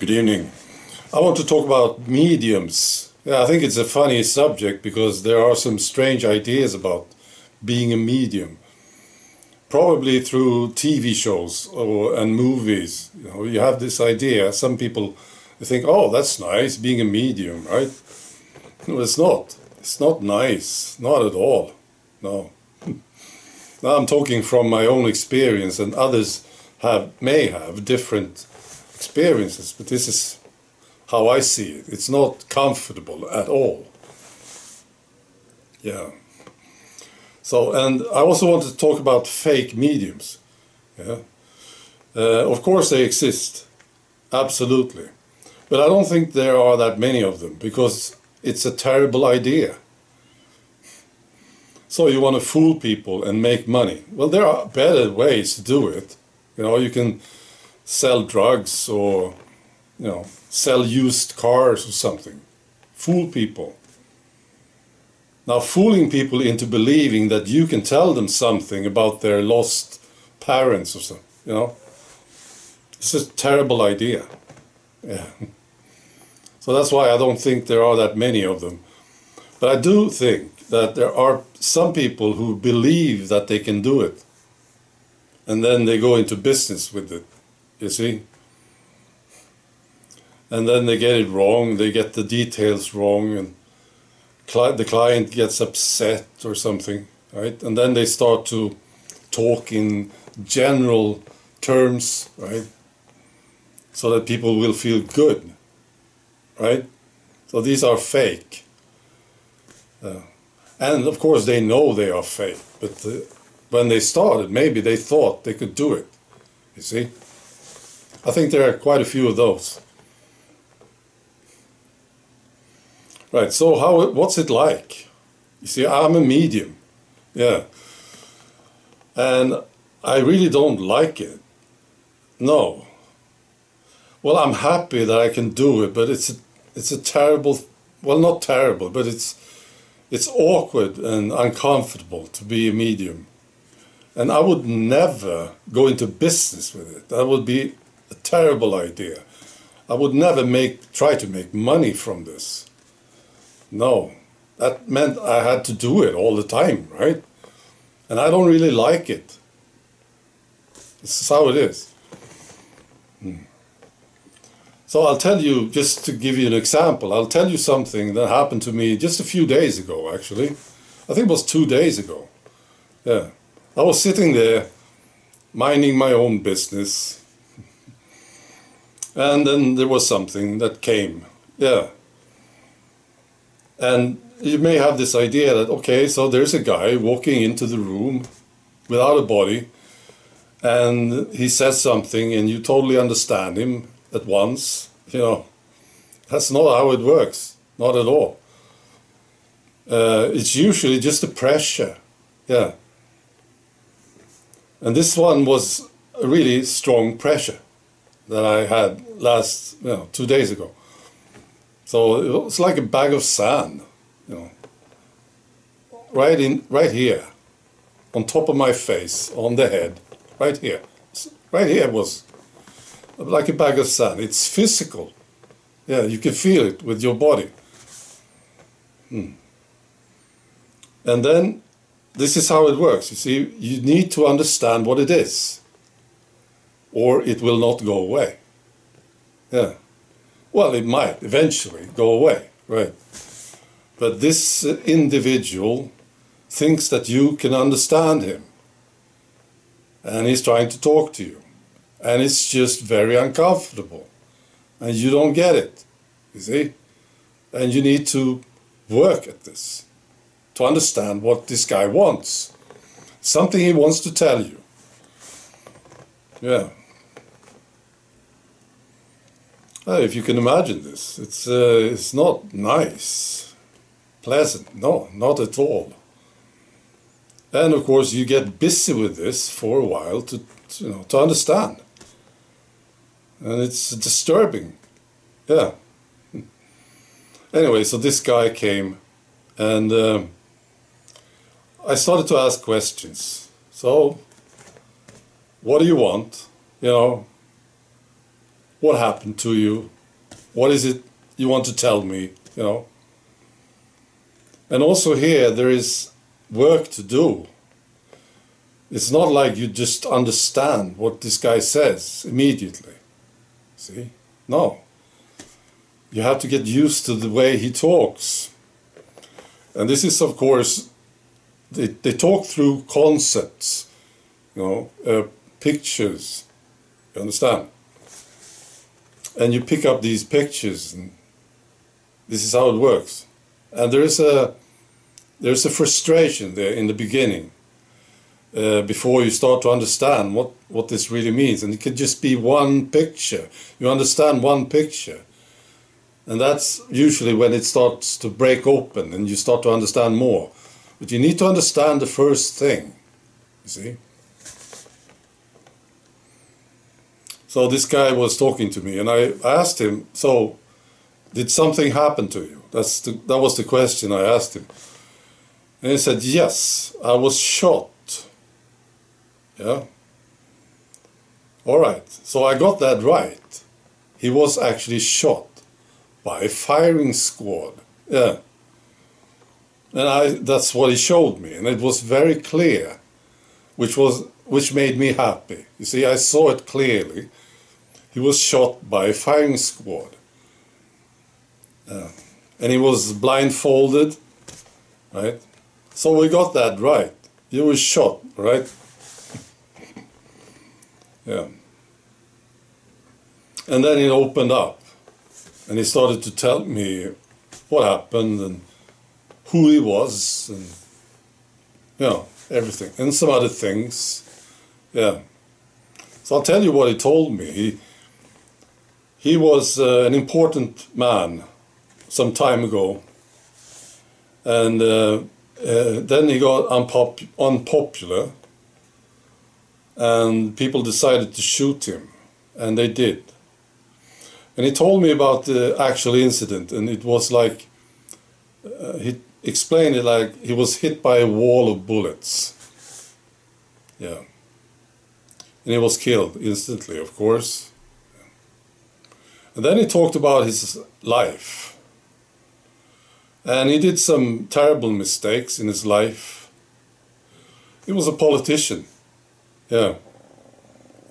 Good evening. I want to talk about mediums. Yeah, I think it's a funny subject because there are some strange ideas about being a medium. Probably through TV shows and movies. You have this idea. Some people think, oh, that's nice, being a medium, right? No, it's not. It's not nice. Not at all. No. Now I'm talking from my own experience, and others may have different experiences, but this is how I see it. It's not comfortable at all. Yeah. So, and I also want to talk about fake mediums. Yeah. Of course they exist, absolutely, but I don't think there are that many of them because it's a terrible idea. So you want to fool people and make money. Well, there are better ways to do it. You can sell drugs or, sell used cars or something. Fool people. Now, fooling people into believing that you can tell them something about their lost parents or something, it's a terrible idea. Yeah. So that's why I don't think there are that many of them. But I do think that there are some people who believe that they can do it. And then they go into business with it, you see? And then they get it wrong, they get the details wrong, and the client gets upset or something, right? And then they start to talk in general terms, right? So that people will feel good, right? So these are fake. And of course they know they are fake, but when they started, maybe they thought they could do it, you see? I think there are quite a few of those. Right, so what's it like? You see, I'm a medium, yeah. And I really don't like it, no. Well, I'm happy that I can do it, but it's a terrible, well, not terrible, but it's awkward and uncomfortable to be a medium. And I would never go into business with it. That would be a terrible idea. I would never try to make money from this. No, that meant I had to do it all the time, right? And I don't really like it. This is how it is. So I'll tell you, just to give you an example, I'll tell you something that happened to me just a few days ago, actually. I think it was 2 days ago. Yeah. I was sitting there, minding my own business. And then there was something that came. Yeah. And you may have this idea that, okay, so there's a guy walking into the room without a body, and he says something, and you totally understand him at once. That's not how it works, not at all. It's usually just the pressure, yeah. And this one was a really strong pressure that I had 2 days ago. So it was like a bag of sand, right here, on top of my face, on the head, right here. Right here was like a bag of sand. It's physical. Yeah, you can feel it with your body. And then this is how it works. You see, you need to understand what it is, or it will not go away. Yeah. Well, it might eventually go away, right? But this individual thinks that you can understand him, and he's trying to talk to you, and it's just very uncomfortable, and you don't get it, you see? And you need to work at this to understand what this guy wants, something he wants to tell you. Yeah. If you can imagine this, it's not nice, pleasant, no, not at all. And of course you get busy with this for a while to understand. And it's disturbing, yeah. Anyway, so this guy came, and I started to ask questions. So, what do you want? what happened to you, what is it you want to tell me, you know. And also here there is work to do. It's not like you just understand what this guy says immediately. See? No. You have to get used to the way he talks. And this is, of course, they talk through concepts, you know, pictures, you understand? And you pick up these pictures, and this is how it works. And there's a frustration there in the beginning, before you start to understand what this really means. And it could just be one picture. You understand one picture. And that's usually when it starts to break open and you start to understand more. But you need to understand the first thing, you see. So this guy was talking to me, and I asked him, so did something happen to you? That was the question I asked him. And he said, yes, I was shot. Yeah. All right, so I got that right. He was actually shot by a firing squad. Yeah. And that's what he showed me, and it was very clear, which made me happy. You see, I saw it clearly. He was shot by a firing squad. And he was blindfolded, right? So we got that right. He was shot, right? Yeah. And then it opened up, and he started to tell me what happened and who he was, and you know, everything, and some other things. Yeah. So I'll tell you what he told me. He was an important man some time ago, and then he got unpopular, and people decided to shoot him, and they did. And he told me about the actual incident, and it was like, he explained it like he was hit by a wall of bullets. Yeah. And he was killed instantly, of course. And then he talked about his life. And he did some terrible mistakes in his life. He was a politician. Yeah.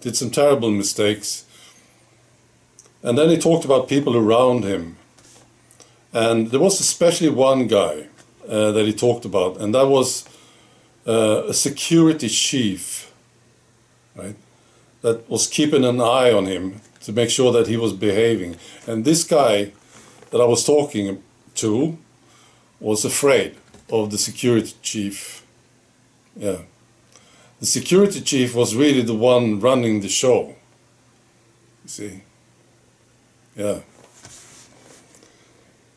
Did some terrible mistakes. And then he talked about people around him. And there was especially one guy that he talked about, and that was a security chief, right? That was keeping an eye on him to make sure that he was behaving. And this guy that I was talking to was afraid of the security chief. Yeah. The security chief was really the one running the show. You see? Yeah.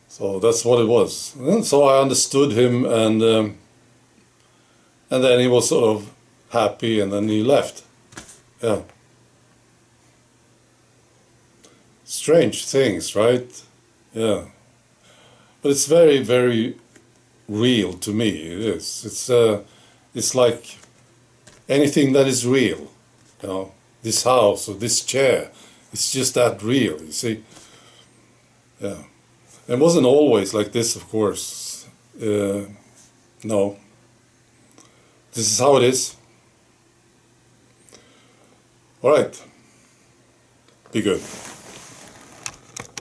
So that's what it was. And so I understood him, and then he was sort of happy, and then he left. Yeah. Strange things, right? Yeah. But it's very, very real to me. It is. It's like anything that is real. You know, this house or this chair. It's just that real. You see. Yeah. It wasn't always like this, of course. No. This is how it is. All right. Be good.